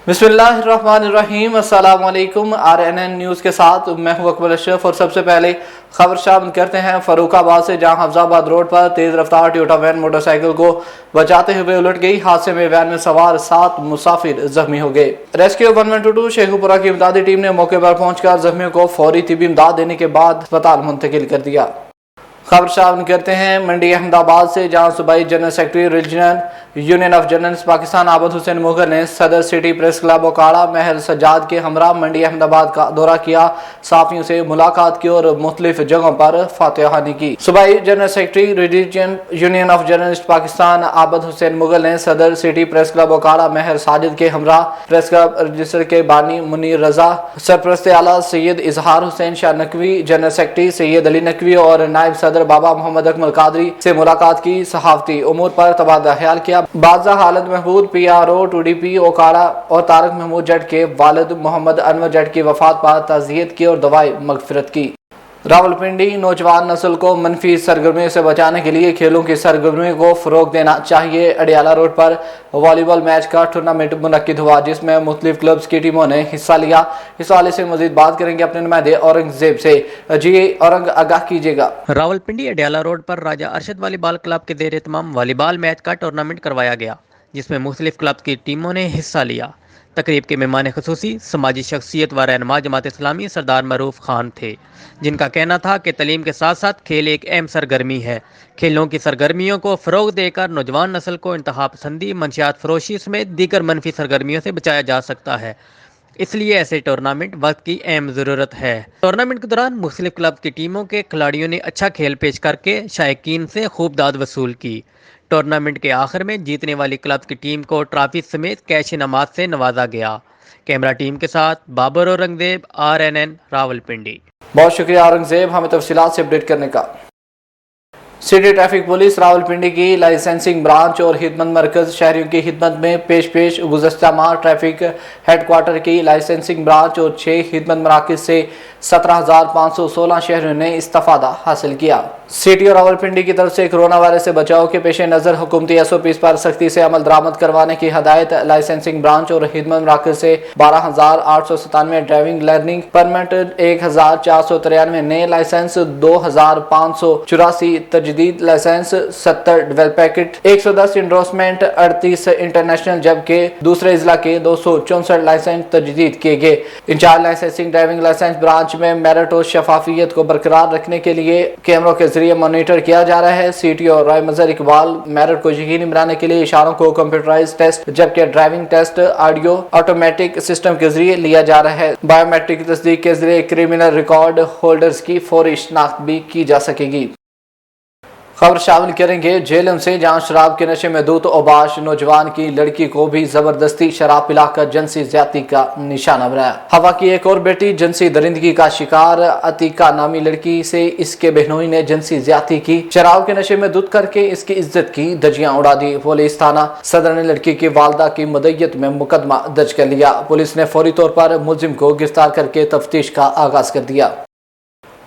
बिस्मिल्लाहिर्रहमानिर्रहीम। अस्सलाम वालेकुम। RNN न्यूज़ के साथ मैं हूं अकबर अशरफ और सबसे पहले खबर शामिल करते हैं फर्रुखाबाद से, जहां हफ्जाबाद रोड पर तेज रफ्तार टोयोटा वैन मोटरसाइकिल को बचाते हुए उलट गई। हादसे में वैन में सवार 7 मुसाफिर जख्मी हो गए। रेस्क्यू 112 शेखुपुरा की इमदादी टीम ने मौके पर पहुंचकर जख्मियों को फौरी तिबी इमदाद देने के बाद अस्पताल मुंतकिल कर दिया। खबर शामिल करते हैं मंडी अहमदाबाद से, जहां सूबाई general secretary regional union of journalist Pakistan Abid Hussain Mughal ने सदर सिटी प्रेस क्लब ओकाड़ा महल सज्जाद के हमरा मंडी अहमदाबाद का दौरा किया, साफियों से मुलाकात की और मुख्तलिफ जगहों पर फातिहानी की। सूबाई general secretary regional union of journalist Pakistan Abid Hussain Mughal ने सदर सिटी प्रेस क्लब ओकाड़ा महल साजिद के हमरा प्रेस क्लब रजिस्टर के बानी मुनीर रजा, सरपरस्त आला सैयद इजहार हुसैन शाह नकवी, जनरल सेक्रेटरी सैयद अली नकवी और नायब सदर बाबा मोहम्मद अकमल कादरी से मुलाकात की, सहाफती उमूर पर तबादला ख्याल किया। बादशाह खालिद महमूद PRO 2DP ओकाड़ा और तारक महमूद जट के वालिद मोहम्मद अनवर जट की वफात पर ताज़ियत की और दवाई मगफिरत की। रावलपिंडी नौजवान नस्ल को मनफी सरगर्मियों से बचाने के लिए खेलों की सरगर्मियों को फरोग देना चाहिए। अडियाला रोड पर वॉलीबॉल मैच का टूर्नामेंट मुनक्किद हुआ, जिसमें मुख्तलिफ क्लब्स की टीमों ने हिस्सा लिया। इस हवाले से मजीद बात करेंगे अपने नुमाइंदे औरंगजेब से। जी औरंग, आगाह कीजिएगा। रावलपिंडी अडियाला रोड पर राजा अरशद वॉलीबॉल क्लब के ज़ेर एहतमाम वॉलीबॉल मैच का टूर्नामेंट करवाया गया, जिसमें मुख्तलिफ क्लब की टीमों ने हिस्सा लिया। तकरीब के मेहमान खुसूसी समाजी शख्सियत व रहनुमा जमात इस्लामी सरदार मरूफ खान थे, जिनका कहना था कि तलीम के साथ साथ खेल एक अहम सरगर्मी है। खेलों की सरगर्मियों को फ़रोग देकर नौजवान नस्ल को इंतहा पसंदी, मंशियात फरोशी समेत दीगर मनफी सरगर्मियों से बचाया जा सकता है, इसलिए ऐसे टूर्नामेंट वक्त की अहम ज़रूरत है। टूर्नामेंट के दौरान मुख्तलिफ क्लब की टीमों के खिलाड़ियों ने अच्छा खेल पेश करके शायकीन से खूब दाद वसूल की। टूर्नामेंट के आखिर में जीतने वाली क्लब की टीम को ट्रॉफी समेत कैश इनामात से नवाजा गया। कैमरा टीम के साथ बाबर औरंगजेब, RNN रावलपिंडी। बहुत शुक्रिया औरंगजेब हमें तफसीलात से अपडेट करने का। सिटी ट्रैफिक पुलिस रावलपिंडी की लाइसेंसिंग ब्रांच और खिदमत मरकज शहरियों की खिदमत में पेश गुज़श्ता माह ट्रैफिक हेडक्वार्टर की लाइसेंसिंग ब्रांच और 6 खिदमत मराकज से 17,516 शहरियों ने इस्तिफादा हासिल किया। सिटी और रावलपिंडी की तरफ से कोरोना वायरस से बचाव के पेश नज़र हुकूमती SOPs पर सख्ती से अमल दरामद करवाने की हदायत। लाइसेंसिंग ब्रांच और खिदमत मराकज से 12,897 ड्राइविंग लर्निंग परमिट, 1,493 नए लाइसेंस, 2,584 तजदीद licence, 70 develop packet, 110 endorsement, 38 international, जबकि दूसरे जिला के 264 लाइसेंस तजदीद किए गए। Incharge licensing driving licence branch में मेरिट और शफाफियत को बरकरार रखने के लिए कैमरों के जरिए मॉनिटर किया जा रहा है। CTO राय मजहर इकबाल मेरिट को यकीनी बनाने के लिए इशारों को कंप्यूटराइज टेस्ट, जबकि driving test audio automatic system के जरिए लिया जा रहा है। बायोमेट्रिक तस्दीक के जरिए क्रिमिनल रिकॉर्ड होल्डर्स की फौरी शिनाख्त भी की जा सकेगी। खबर शामिल करेंगे जेलम से, जहां शराब के नशे में धुत औबाश नौजवान की लड़की को भी जबरदस्ती शराब पिलाकर जिनसी ज्यादती का निशाना बनाया। हवा की एक और बेटी जिनसी दरिंदगी का शिकार। अतीका नामी लड़की से इसके बहनोई ने जिनसी ज्यादती की, शराब के नशे में धुत करके इसकी इज्जत की धज्जियां उड़ा दी। पुलिस थाना सदर ने लड़की की वालदा की मुद्दत में मुकदमा दर्ज कर लिया। पुलिस ने फौरी तौर पर मुलजिम को गिरफ्तार करके तफ्तीश का आगाज कर दिया।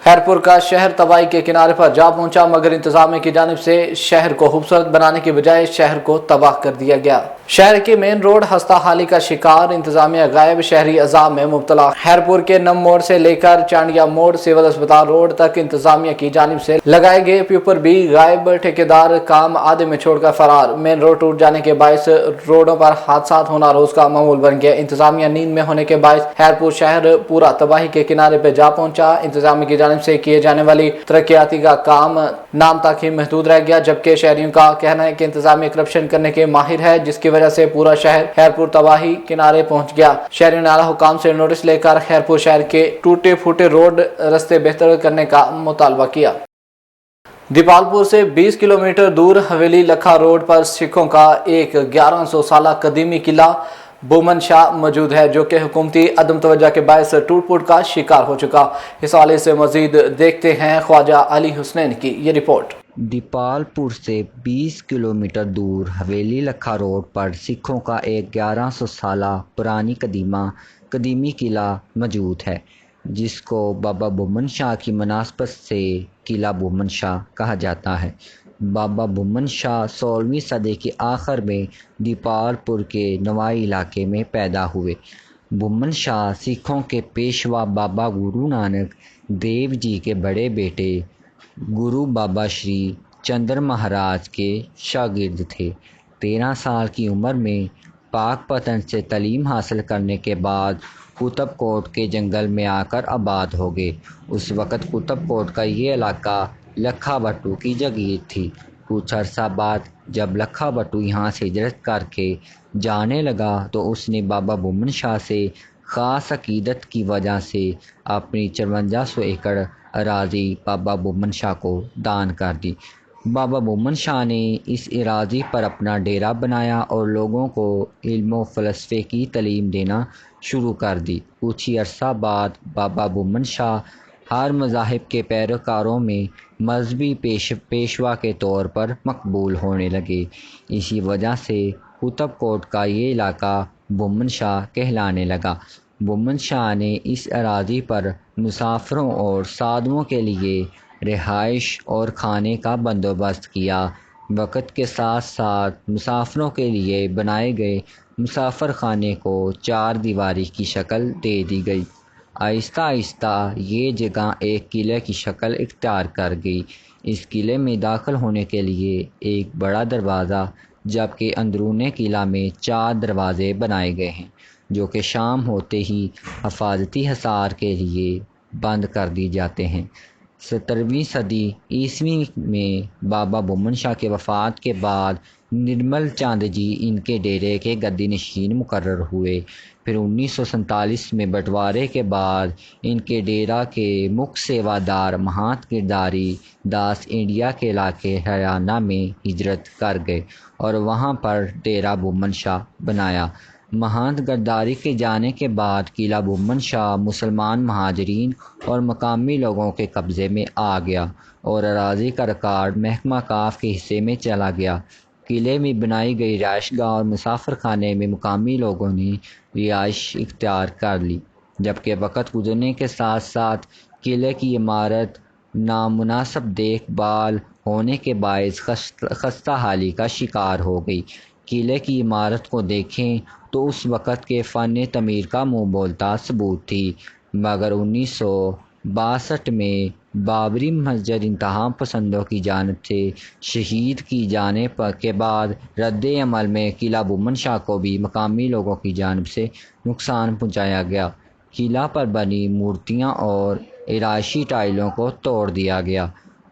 खैरपुर का शहर तबाही के किनारे पर जा पहुंचा, मगर इंतजामिया की जानिब से शहर को खूबसूरत बनाने के बजाय शहर को तबाह कर दिया गया। शहर के मेन रोड हस्ता हाली का शिकार, इंतजामिया गायब, शहरी अजाब में मुब्तला। खैरपुर के नम मोड़ से लेकर चांडिया मोड़ सिविल अस्पताल रोड तक इंतजामिया की जानिब से लगाए गए पेपर भी गायब, ठेकेदार काम आधे में छोड़कर फरार। मेन रोड टूट जाने के बायस रोडों पर हादसा होना रोज का मामूल बन गया। इंतजामिया नींद में होने के बायस खैरपुर शहर पूरा तबाही के किनारे पर जा पहुंचा। इंतजामिया की जानिब से किए जाने वाली तरक्याती का काम नाम तक ही महदूद रह गया, जबकि शहरियों का कहना है कि इंतजामिया करप्शन करने के माहिर है, जिसकी वजह से पूरा शहर खैरपुर तबाही किनारे पहुंच गया। शहरियों ने आला हुकाम से नोटिस लेकर खैरपुर शहर के टूटे फूटे रोड रास्ते बेहतर करने का मुतालबा किया। दीपालपुर से 20 किलोमीटर दूर हवेली लखा रोड पर सिखों का एक 1100 साल कदीमी किला बुमन शाह मौजूद है, जो कि हुकूमती अदम तवज्जो के बायस टूट फूट का शिकार हो चुका। इस हवाले से मजीद देखते हैं ख्वाजा अली हुसनैन की ये रिपोर्ट। दीपालपुर से 20 किलोमीटर दूर हवेली लखा रोड पर सिखों का एक 1100 साल पुरानी कदीमी किला मौजूद है, जिसको बाबा बुमन शाह की मुनासबत से किला बुमन शाह कहा जाता है। بابا بمن شاہ 16ویں صدی کے آخر میں دیپال پور کے نوائی علاقے میں پیدا ہوئے۔ بمن شاہ سکھوں کے پیشوا بابا گرو نانک دیو جی کے بڑے بیٹے گرو بابا شری چندر مہاراج کے شاگرد تھے۔ 13 سال کی عمر میں پاک پتن سے تعلیم حاصل کرنے کے بعد قطب کوٹ کے جنگل میں آ کر آباد ہو گئے۔ اس وقت قطب کوٹ کا یہ علاقہ لکھا بٹو کی جگیر تھی۔ کچھ عرصہ بعد جب لکھا بٹو یہاں سے ہجرت کر کے جانے لگا تو اس نے بابا بمن شاہ سے خاص عقیدت کی وجہ سے اپنی 5400 ایکڑ اراضی بابا بمن شاہ کو دان کر دی۔ بابا بمن شاہ نے اس اراضی پر اپنا ڈیرا بنایا اور لوگوں کو علم و فلسفے کی تعلیم دینا شروع کر دی۔ کچھ ہی عرصہ بعد بابا بمن شاہ ہر مذاہب کے پیروکاروں میں مذہبی پیشوا کے طور پر مقبول ہونے لگے۔ اسی وجہ سے قطب کوٹ کا یہ علاقہ بمن شاہ کہلانے لگا۔ بمن شاہ نے اس اراضی پر مسافروں اور سادھوؤں کے لیے رہائش اور کھانے کا بندوبست کیا۔ وقت کے ساتھ ساتھ مسافروں کے لیے بنائے گئے مسافر خانے کو 4 دیواری کی شکل دے دی گئی۔ آہستہ آہستہ یہ جگہ ایک قلعے کی شکل اختیار کر گئی۔ اس قلعے میں داخل ہونے کے لیے ایک بڑا دروازہ جبکہ اندرون قلعہ میں 4 دروازے بنائے گئے ہیں جو کہ شام ہوتے ہی حفاظتی حصار کے لیے بند کر دی جاتے ہیں۔ 17ویں صدی عیسوی میں بابا بمن شاہ کے وفات کے بعد نرمل چاند جی ان کے ڈیرے کے گدی نشین مقرر ہوئے۔ پھر 1947 میں بٹوارے کے بعد ان کے ڈیرا کے مکھ سیوا دار مہانت گرداری داس انڈیا کے علاقے ہریانہ میں ہجرت کر گئے اور وہاں پر ڈیرا بمن شاہ بنایا۔ مہانت گرداری کے جانے کے بعد قلعہ بمن شاہ مسلمان مہاجرین اور مقامی لوگوں کے قبضے میں آ گیا اور اراضی کا ریکارڈ محکمہ کاف کے حصے میں چلا گیا۔ قلعے میں بنائی گئی رہائش گاہ اور مسافر خانے میں مقامی لوگوں نے رہائش اختیار کر لی، جبکہ وقت گزرنے کے ساتھ ساتھ قلعے کی عمارت نامناسب دیکھ بھال ہونے کے باعث خستہ حالی کا شکار ہو گئی۔ قلعے کی عمارت کو دیکھیں تو اس وقت کے فن تعمیر کا منہ بولتا ثبوت تھی، مگر 1962 میں بابری مسجد انتہا پسندوں کی جانب سے شہید کی جانے کے بعد رد عمل میں قلعہ بمن شاہ کو بھی مقامی لوگوں کی جانب سے نقصان پہنچایا گیا۔ قلعہ پر بنی مورتیاں اور آرائشی ٹائلوں کو توڑ دیا گیا۔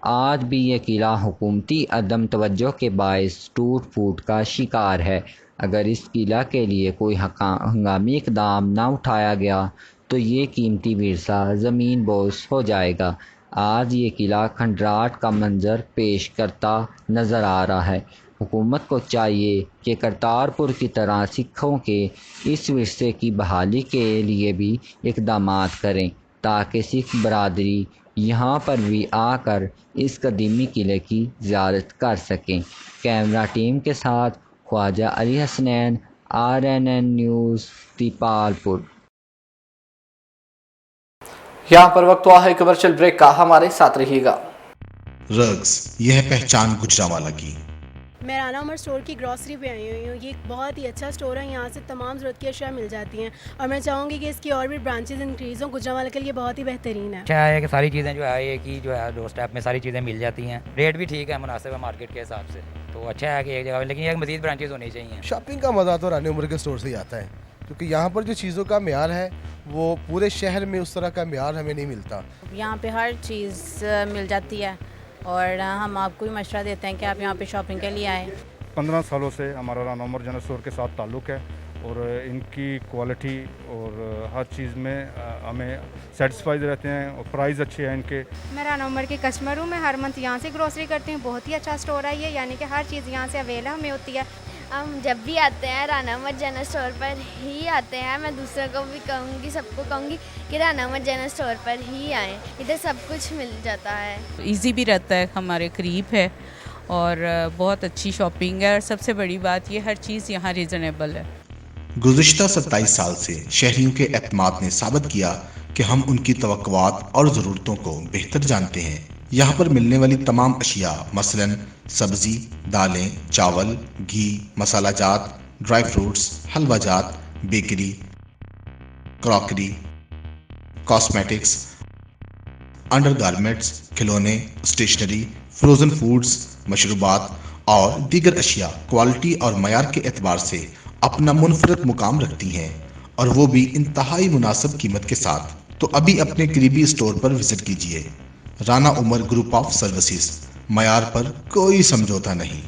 آج بھی یہ قلعہ حکومتی عدم توجہ کے باعث ٹوٹ پھوٹ کا شکار ہے۔ اگر اس قلعہ کے لیے کوئی ہنگامی اقدام نہ اٹھایا گیا تو یہ قیمتی ورثہ زمین بوس ہو جائے گا۔ آج یہ قلعہ کھنڈرات کا منظر پیش کرتا نظر آ رہا ہے۔ حکومت کو چاہیے کہ کرتارپور کی طرح سکھوں کے اس ورثے کی بحالی کے لیے بھی اقدامات کریں تاکہ سکھ برادری یہاں پر بھی آ کر اس قدیمی قلعے کی زیارت کر سکیں۔ کیمرہ ٹیم کے ساتھ خواجہ علی حسنین، RNN نیوز، دیپال پور۔ یہاں پر وقت ہوا ہے کمرشل بریک کا، ہمارے ساتھ رہیے گا۔ رگز، یہ ہے پہچان گجرانوالہ کی۔ میں رانا عمر اسٹور کی گروسری پہ آئی ہوئی ہوں۔ یہ ایک بہت ہی اچھا اسٹور ہے، یہاں سے تمام ضرورت کی اشیاء مل جاتی ہیں اور میں چاہوں گی کہ اس کی اور بھی برانچز انکریز ہوں۔ گجرانوالہ کے لیے بہت ہی بہترین ہے۔ اچھا ہے کہ ساری چیزیں جو ہے ایک ہی جو ہے ڈور اسٹیپ میں ساری چیزیں مل جاتی ہیں، ریٹ بھی ٹھیک ہے، مناسب ہے مارکیٹ کے حساب سے، تو اچھا ہے کہ ایک جگہ، لیکن ایک مزید برانچز ہونی چاہیے۔ شاپنگ کا مزہ تو رانا عمر کے اسٹور سے ہی آتا ہے، کیونکہ یہاں پر جو چیزوں کا معیار ہے وہ پورے شہر میں اس طرح کا معیار ہمیں نہیں ملتا۔ یہاں پہ ہر چیز مل جاتی ہے اور ہم آپ کو بھی مشورہ دیتے ہیں کہ آپ یہاں پہ شاپنگ کے لیے آئیں۔ 15 سالوں سے ہمارا رانا عمر جنرل اسٹور کے ساتھ تعلق ہے اور ان کی کوالٹی اور ہر چیز میں ہمیں سیٹسفائیڈ رہتے ہیں اور پرائز اچھے ہیں ان کے۔ میں رانا عمر کی کسٹمر ہوں، میں ہر منتھ یہاں سے گروسری کرتی ہوں۔ بہت ہی اچھا اسٹور ہے یہ، یعنی کہ ہر چیز یہاں سے اویلیبل ہمیں ہوتی ہے۔ ہم جب بھی آتے ہیں رانا عمر جنرل اسٹور پر ہی آتے ہیں۔ میں دوسروں کو بھی کہوں گی، سب کو کہوں گی کہ رانا عمر جنرل اسٹور پر ہی آئیں، ادھر سب کچھ مل جاتا ہے۔ ایزی بھی رہتا ہے، ہمارے قریب ہے اور بہت اچھی شاپنگ ہے، اور سب سے بڑی بات یہ ہر چیز یہاں ریزنیبل ہے۔ گزشتہ 27 سال سے شہریوں کے اعتماد نے ثابت کیا کہ ہم ان کی توقعات اور ضرورتوں کو بہتر جانتے ہیں۔ यहाँ पर मिलने वाली तमाम अशिया मसलन सब्जी, दालें, चावल, घी, मसाला जात, ड्राई फ्रूट्स, हलवा जात, बेकरी, क्रॉकरी, कॉस्मेटिक्स, अंडरगारमेंट्स, खिलौने, स्टेशनरी, फ्रोजन फूड्स, मशरूबात और दीगर अशिया क्वालिटी और मयार के एतबार से अपना मुनफरद मुकाम रखती हैं, और वो भी इंतहाई मुनासिब कीमत के साथ। तो अभी अपने करीबी स्टोर पर विजिट कीजिए। Rana Umar group of services, मयार पर कोई समझौता नहीं।